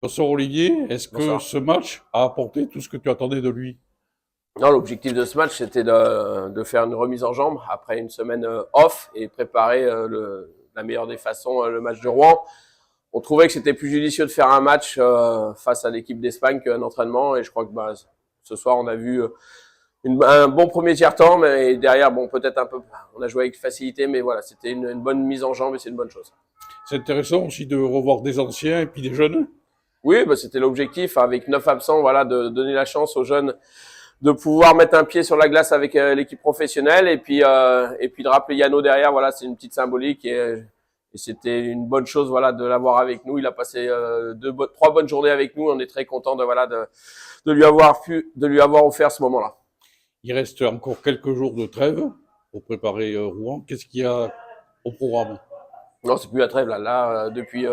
Bonsoir Olivier, est-ce que Bonsoir. ce match a apporté tout ce que tu attendais de lui? Non, l'objectif de ce match, c'était de faire une remise en jambe après une semaine off et préparer la meilleure des façons le match de Rouen. On trouvait que c'était plus judicieux de faire un match face à l'équipe d'Espagne qu'un entraînement et je crois que ce soir on a vu un bon premier tiers-temps, mais derrière bon peut-être un peu, on a joué avec facilité, mais voilà c'était une bonne mise en jambe et c'est une bonne chose. C'est intéressant aussi de revoir des anciens et puis des jeunes. Oui, c'était l'objectif avec 9 absents, voilà, de donner la chance aux jeunes de pouvoir mettre un pied sur la glace avec l'équipe professionnelle et puis de rappeler Yano derrière, voilà, c'est une petite symbolique et c'était une bonne chose, voilà, de l'avoir avec nous. Il a passé trois bonnes journées avec nous. On est très content de lui avoir offert ce moment-là. Il reste encore quelques jours de trêve pour préparer Rouen. Qu'est-ce qu'il y a au programme? Non, c'est plus la trêve là. Là, depuis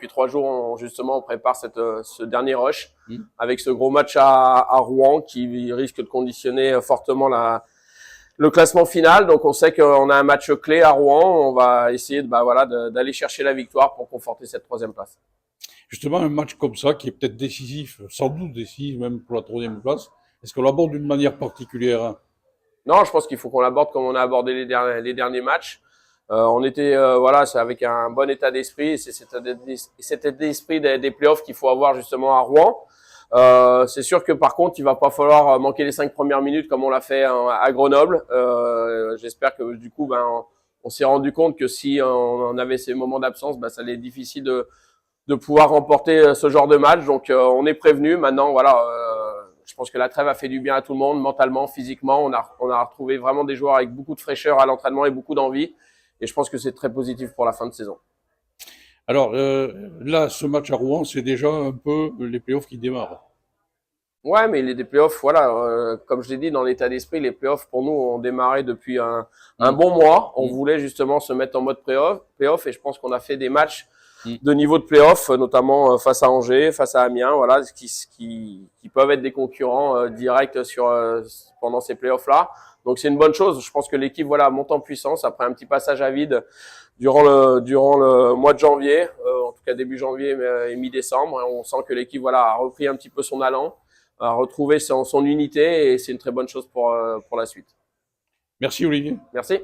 3 jours, justement, on prépare ce dernier rush Hmm. avec ce gros match à Rouen qui risque de conditionner fortement le classement final. Donc on sait qu'on a un match clé à Rouen. On va essayer d'aller chercher la victoire pour conforter cette troisième place. Justement, un match comme ça qui est peut-être décisif, sans doute décisif même pour la troisième place, est-ce qu'on l'aborde d'une manière particulière? Non, je pense qu'il faut qu'on l'aborde comme on a abordé les derniers matchs. On était voilà, c'est avec un bon état d'esprit. Et c'est cet état d'esprit des playoffs qu'il faut avoir justement à Rouen. C'est sûr que par contre, il va pas falloir manquer les 5 premières minutes comme on l'a fait à Grenoble. J'espère que du coup, on s'est rendu compte que si on avait ces moments d'absence, ça allait être difficile de pouvoir remporter ce genre de match. Donc, on est prévenu. Maintenant, voilà, je pense que la trêve a fait du bien à tout le monde, mentalement, physiquement. On a retrouvé vraiment des joueurs avec beaucoup de fraîcheur à l'entraînement et beaucoup d'envie. Et je pense que c'est très positif pour la fin de saison. Alors là, ce match à Rouen, c'est déjà un peu les playoffs qui démarrent. Ouais, mais les playoffs, voilà, comme je l'ai dit, dans l'état d'esprit, les playoffs pour nous ont démarré depuis un Hmm. bon mois. On Hmm. voulait justement se mettre en mode playoff et je pense qu'on a fait des matchs Hmm. de niveau de playoff, notamment face à Angers, face à Amiens, voilà, qui peuvent être des concurrents directs pendant ces playoffs-là. Donc c'est une bonne chose. Je pense que l'équipe voilà monte en puissance après un petit passage à vide durant le mois de janvier, en tout cas début janvier et mi-décembre. On sent que l'équipe voilà a repris un petit peu son allant, a retrouvé son unité et c'est une très bonne chose pour la suite. Merci Olivier. Merci.